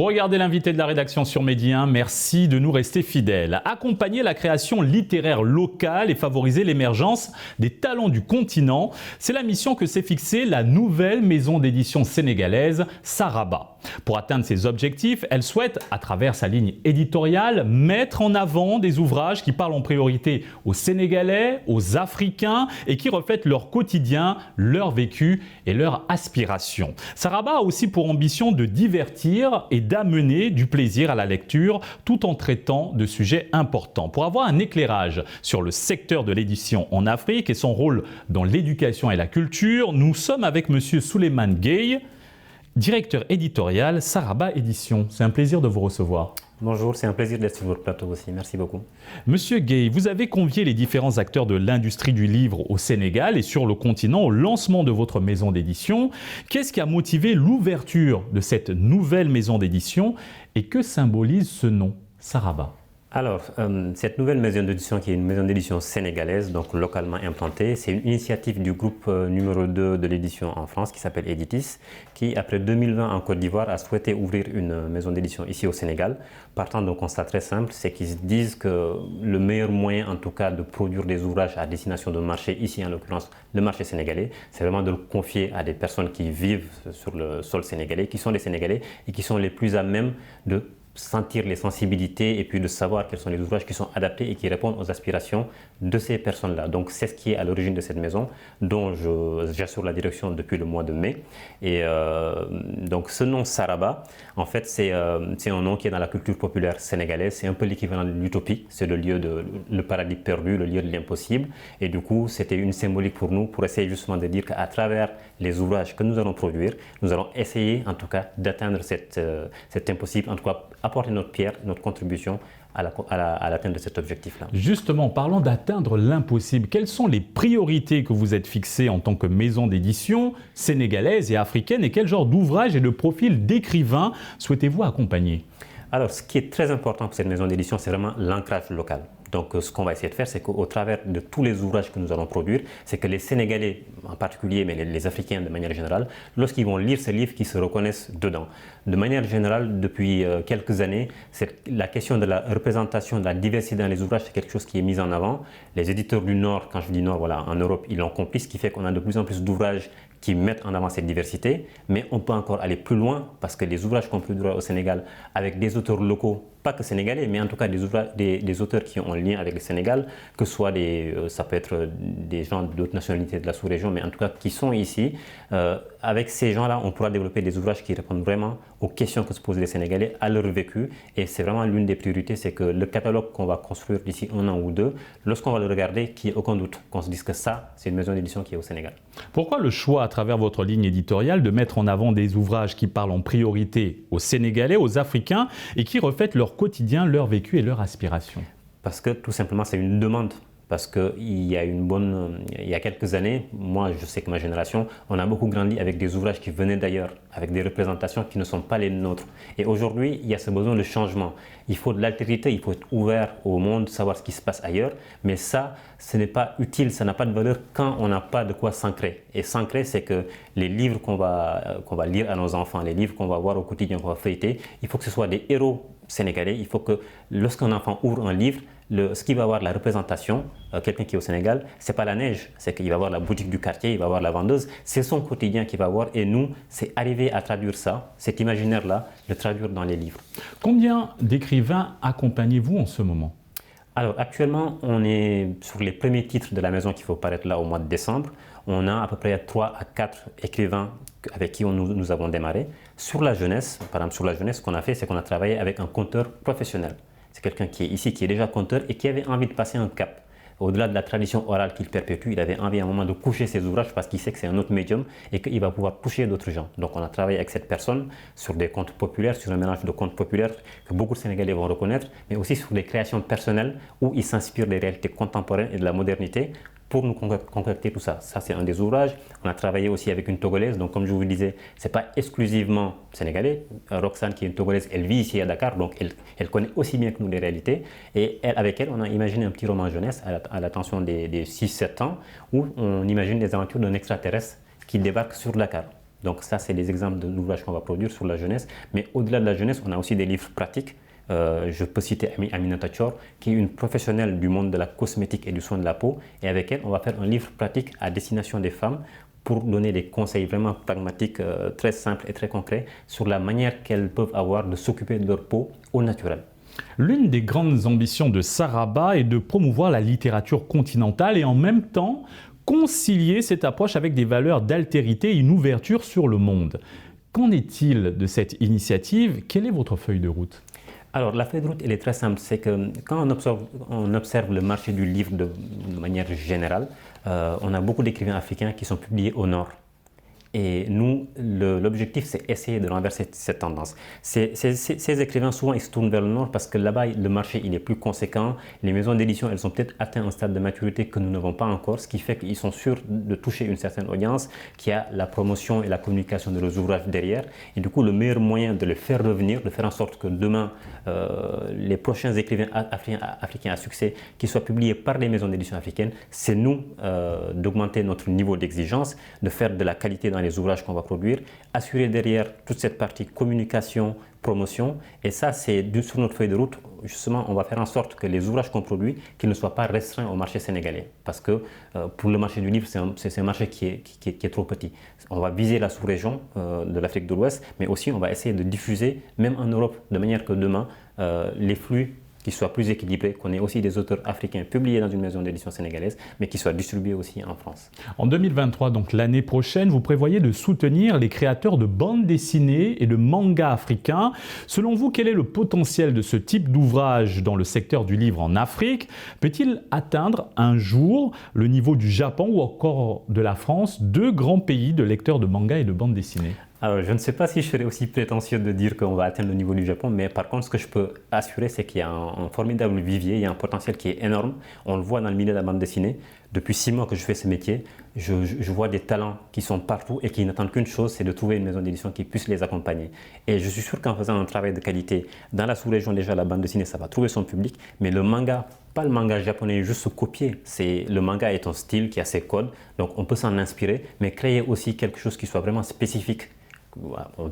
Vous regardez l'invité de la rédaction sur Medi 1, merci de nous rester fidèles. Accompagner la création littéraire locale et favoriser l'émergence des talents du continent, c'est la mission que s'est fixée la nouvelle maison d'édition sénégalaise Saraba. Pour atteindre ses objectifs, elle souhaite, à travers sa ligne éditoriale, mettre en avant des ouvrages qui parlent en priorité aux Sénégalais, aux Africains et qui reflètent leur quotidien, leur vécu et leur aspiration. Saraba a aussi pour ambition de divertir et d'amener du plaisir à la lecture tout en traitant de sujets importants. Pour avoir un éclairage sur le secteur de l'édition en Afrique et son rôle dans l'éducation et la culture, nous sommes avec M. Souleymane Gueye, directeur éditorial Saraba Édition. C'est un plaisir de vous recevoir. Bonjour, c'est un plaisir d'être sur votre plateau aussi. Merci beaucoup. Monsieur Gueye, vous avez convié les différents acteurs de l'industrie du livre au Sénégal et sur le continent au lancement de votre maison d'édition. Qu'est-ce qui a motivé l'ouverture de cette nouvelle maison d'édition et que symbolise ce nom, Saraba ? Alors, cette nouvelle maison d'édition, qui est une maison d'édition sénégalaise, donc localement implantée, c'est une initiative du groupe numéro 2 de l'édition en France, qui s'appelle Editis, qui, après 2020 en Côte d'Ivoire, a souhaité ouvrir une maison d'édition ici au Sénégal, partant d'un constat très simple, c'est qu'ils se disent que le meilleur moyen, en tout cas, de produire des ouvrages à destination d'un marché, ici en l'occurrence le marché sénégalais, c'est vraiment de le confier à des personnes qui vivent sur le sol sénégalais, qui sont les Sénégalais et qui sont les plus à même de sentir les sensibilités et puis de savoir quels sont les ouvrages qui sont adaptés et qui répondent aux aspirations de ces personnes-là. Donc c'est ce qui est à l'origine de cette maison dont j'assure la direction depuis le mois de mai. Et donc ce nom Saraba, en fait c'est un nom qui est dans la culture populaire sénégalaise, c'est un peu l'équivalent de l'utopie, c'est le lieu de le paradis perdu, le lieu de l'impossible. Et du coup c'était une symbolique pour nous pour essayer justement de dire qu'à travers les ouvrages que nous allons produire, nous allons essayer en tout cas d'atteindre cet impossible, en tout cas apporter notre pierre, notre contribution à l'atteinte de cet objectif-là. Justement, parlant d'atteindre l'impossible, quelles sont les priorités que vous êtes fixées en tant que maison d'édition sénégalaise et africaine et quel genre d'ouvrage et de profil d'écrivain souhaitez-vous accompagner ? Alors, ce qui est très important pour cette maison d'édition, c'est vraiment l'ancrage local. Donc, ce qu'on va essayer de faire, c'est qu'au travers de tous les ouvrages que nous allons produire, c'est que les Sénégalais en particulier, mais les Africains de manière générale, lorsqu'ils vont lire ces livres, qu'ils se reconnaissent dedans. De manière générale, depuis quelques années, la question de la représentation de la diversité dans les ouvrages, c'est quelque chose qui est mis en avant. Les éditeurs du Nord, quand je dis Nord, voilà, en Europe, ils l'ont compris, ce qui fait qu'on a de plus en plus d'ouvrages qui mettent en avant cette diversité, mais on peut encore aller plus loin parce que les ouvrages qu'on produit au Sénégal avec des auteurs locaux, pas que sénégalais, mais en tout cas des auteurs qui ont un lien avec le Sénégal, que ce soit ça peut être des gens d'autres nationalités de la sous-région, mais en tout cas qui sont ici. Avec ces gens-là, on pourra développer des ouvrages qui répondent vraiment aux questions que se posent les Sénégalais, à leur vécu. Et c'est vraiment l'une des priorités, c'est que le catalogue qu'on va construire d'ici 1 an ou 2, lorsqu'on va le regarder, qu'il n'y ait aucun doute qu'on se dise que ça, c'est une maison d'édition qui est au Sénégal. Pourquoi le choix, à travers votre ligne éditoriale, de mettre en avant des ouvrages qui parlent en priorité aux Sénégalais, aux Africains et qui reflètent leur quotidien, leur vécu et leur aspiration ? Parce que tout simplement, c'est une demande. Parce qu'il y a quelques années, moi je sais que ma génération, on a beaucoup grandi avec des ouvrages qui venaient d'ailleurs, avec des représentations qui ne sont pas les nôtres. Et aujourd'hui, il y a ce besoin de changement. Il faut de l'altérité, il faut être ouvert au monde, savoir ce qui se passe ailleurs. Mais ça, ce n'est pas utile, ça n'a pas de valeur quand on n'a pas de quoi s'ancrer. Et s'ancrer, c'est que les livres qu'on va lire à nos enfants, les livres qu'on va voir au quotidien, qu'on va feuilleter, il faut que ce soit des héros sénégalais. Il faut que lorsqu'un enfant ouvre un livre, ce qui va voir la représentation, quelqu'un qui est au Sénégal, c'est pas la neige, c'est qu'il va voir la boutique du quartier, il va voir la vendeuse, c'est son quotidien qu'il va voir et nous, c'est arriver à traduire ça, cet imaginaire-là, le traduire dans les livres. Combien d'écrivains accompagnez-vous en ce moment ? Alors actuellement, on est sur les premiers titres de la maison qui vont paraître là au mois de décembre. On a à peu près 3 à 4 écrivains avec qui nous avons démarré. Sur la jeunesse, par exemple sur la jeunesse, ce qu'on a fait, c'est qu'on a travaillé avec un conteur professionnel. C'est quelqu'un qui est ici, qui est déjà conteur et qui avait envie de passer un cap. Au-delà de la tradition orale qu'il perpétue, il avait envie à un moment de coucher ses ouvrages parce qu'il sait que c'est un autre médium et qu'il va pouvoir toucher d'autres gens. Donc on a travaillé avec cette personne sur des contes populaires, sur un mélange de contes populaires que beaucoup de Sénégalais vont reconnaître, mais aussi sur des créations personnelles où il s'inspire des réalités contemporaines et de la modernité pour nous concocter tout ça. Ça, c'est un des ouvrages. On a travaillé aussi avec une Togolaise. Donc, comme je vous disais, ce n'est pas exclusivement sénégalais. Roxane, qui est une Togolaise, elle vit ici à Dakar. Donc, elle connaît aussi bien que nous les réalités. Et avec elle, on a imaginé un petit roman jeunesse à l'attention des 6-7 ans où on imagine les aventures d'un extraterrestre qui débarque sur Dakar. Donc ça, c'est des exemples d'ouvrages qu'on va produire sur la jeunesse. Mais au-delà de la jeunesse, on a aussi des livres pratiques. Je peux citer Aminata Thior, qui est une professionnelle du monde de la cosmétique et du soin de la peau. Et avec elle, on va faire un livre pratique à destination des femmes pour donner des conseils vraiment pragmatiques, très simples et très concrets sur la manière qu'elles peuvent avoir de s'occuper de leur peau au naturel. L'une des grandes ambitions de Saraba est de promouvoir la littérature continentale et en même temps concilier cette approche avec des valeurs d'altérité et une ouverture sur le monde. Qu'en est-il de cette initiative? Quelle est votre feuille de route? Alors, la feuille de route, elle est très simple. C'est que quand on observe le marché du livre de manière générale, on a beaucoup d'écrivains africains qui sont publiés au Nord. Et nous, l'objectif, c'est essayer de renverser cette tendance. Ces écrivains, souvent, ils se tournent vers le Nord parce que là-bas, le marché il est plus conséquent. Les maisons d'édition, elles ont peut-être atteint un stade de maturité que nous n'avons pas encore, ce qui fait qu'ils sont sûrs de toucher une certaine audience qui a la promotion et la communication de leurs ouvrages derrière. Et du coup, le meilleur moyen de les faire revenir, de faire en sorte que demain, les prochains écrivains africains à succès qui soient publiés par les maisons d'édition africaines, c'est nous d'augmenter notre niveau d'exigence, de faire de la qualité dans les ouvrages qu'on va produire, assurer derrière toute cette partie communication, promotion. Et ça, c'est sur notre feuille de route, justement, on va faire en sorte que les ouvrages qu'on produit, qu'ils ne soient pas restreints au marché sénégalais. Parce que pour le marché du livre, c'est un marché qui est trop petit. On va viser la sous-région de l'Afrique de l'Ouest, mais aussi on va essayer de diffuser, même en Europe, de manière que demain, les flux qui soient plus équilibrés, qu'on ait aussi des auteurs africains publiés dans une maison d'édition sénégalaise, mais qui soient distribués aussi en France. En 2023, donc l'année prochaine, vous prévoyez de soutenir les créateurs de bandes dessinées et de mangas africains. Selon vous, quel est le potentiel de ce type d'ouvrage dans le secteur du livre en Afrique? Peut-il atteindre un jour le niveau du Japon ou encore de la France, deux grands pays de lecteurs de mangas et de bandes dessinées? Alors, je ne sais pas si je serais aussi prétentieux de dire qu'on va atteindre le niveau du Japon, mais par contre, ce que je peux assurer, c'est qu'il y a un formidable vivier, il y a un potentiel qui est énorme. On le voit dans le milieu de la bande dessinée. Depuis 6 mois que je fais ce métier, je vois des talents qui sont partout et qui n'attendent qu'une chose, c'est de trouver une maison d'édition qui puisse les accompagner. Et je suis sûr qu'en faisant un travail de qualité, dans la sous-région déjà, la bande dessinée, ça va trouver son public, mais le manga, pas le manga japonais, juste se copier. Le manga est un style qui a ses codes, donc on peut s'en inspirer, mais créer aussi quelque chose qui soit vraiment spécifique.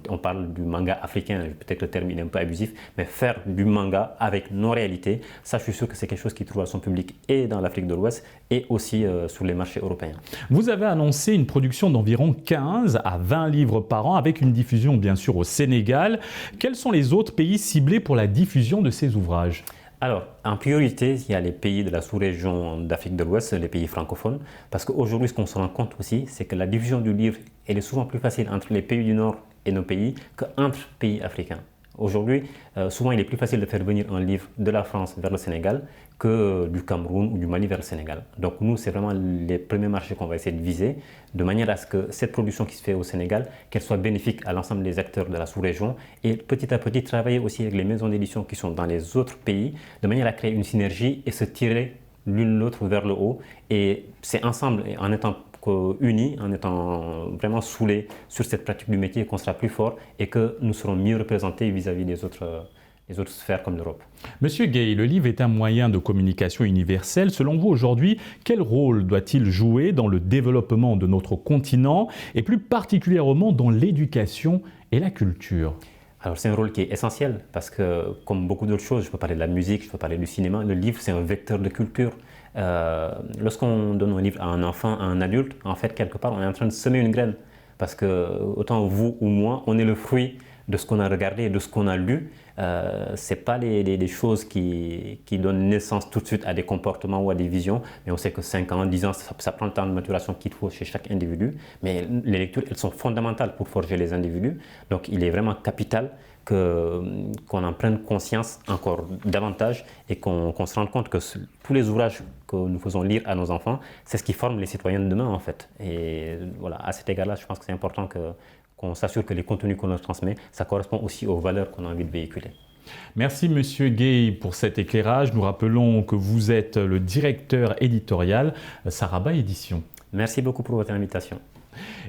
On parle du manga africain, peut-être que le terme est un peu abusif, mais faire du manga avec nos réalités, ça je suis sûr que c'est quelque chose qui trouvera son public et dans l'Afrique de l'Ouest et aussi sur les marchés européens. Vous avez annoncé une production d'environ 15 à 20 livres par an avec une diffusion bien sûr au Sénégal. Quels sont les autres pays ciblés pour la diffusion de ces ouvrages ? Alors, en priorité, il y a les pays de la sous-région d'Afrique de l'Ouest, les pays francophones, parce qu'aujourd'hui, ce qu'on se rend compte aussi, c'est que la diffusion du livre, elle est souvent plus facile entre les pays du Nord et nos pays qu'entre pays africains. Aujourd'hui, souvent, il est plus facile de faire venir un livre de la France vers le Sénégal que du Cameroun ou du Mali vers le Sénégal. Donc nous, c'est vraiment les premiers marchés qu'on va essayer de viser, de manière à ce que cette production qui se fait au Sénégal, qu'elle soit bénéfique à l'ensemble des acteurs de la sous-région et petit à petit travailler aussi avec les maisons d'édition qui sont dans les autres pays, de manière à créer une synergie et se tirer l'une l'autre vers le haut. Et c'est ensemble, en étant unis, en étant vraiment soudés sur cette pratique du métier, qu'on sera plus fort et que nous serons mieux représentés vis-à-vis des autres sphères comme l'Europe. Monsieur Gueye, le livre est un moyen de communication universel. Selon vous, aujourd'hui, quel rôle doit-il jouer dans le développement de notre continent et plus particulièrement dans l'éducation et la culture ? Alors c'est un rôle qui est essentiel parce que, comme beaucoup d'autres choses, je peux parler de la musique, je peux parler du cinéma, le livre c'est un vecteur de culture. Lorsqu'on donne un livre à un enfant, à un adulte, en fait quelque part on est en train de semer une graine. Parce que autant vous ou moi, on est le fruit de ce qu'on a regardé et de ce qu'on a lu. Ce n'est pas des choses qui donnent naissance tout de suite à des comportements ou à des visions, mais on sait que 5 ans, 10 ans, ça prend le temps de maturation qu'il faut chez chaque individu. Mais les lectures, elles sont fondamentales pour forger les individus. Donc il est vraiment capital qu'on en prenne conscience encore davantage et qu'on se rende compte que tous les ouvrages que nous faisons lire à nos enfants, c'est ce qui forme les citoyens de demain en fait. Et voilà, à cet égard-là, je pense que c'est important qu'on s'assure que les contenus qu'on leur transmet, ça correspond aussi aux valeurs qu'on a envie de véhiculer. Merci Monsieur Gueye pour cet éclairage. Nous rappelons que vous êtes le directeur éditorial Saraba Éditions. Merci beaucoup pour votre invitation.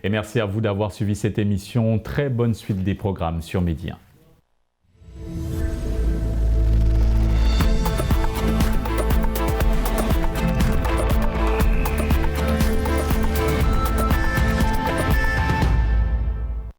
Et merci à vous d'avoir suivi cette émission. Très bonne suite des programmes sur Média.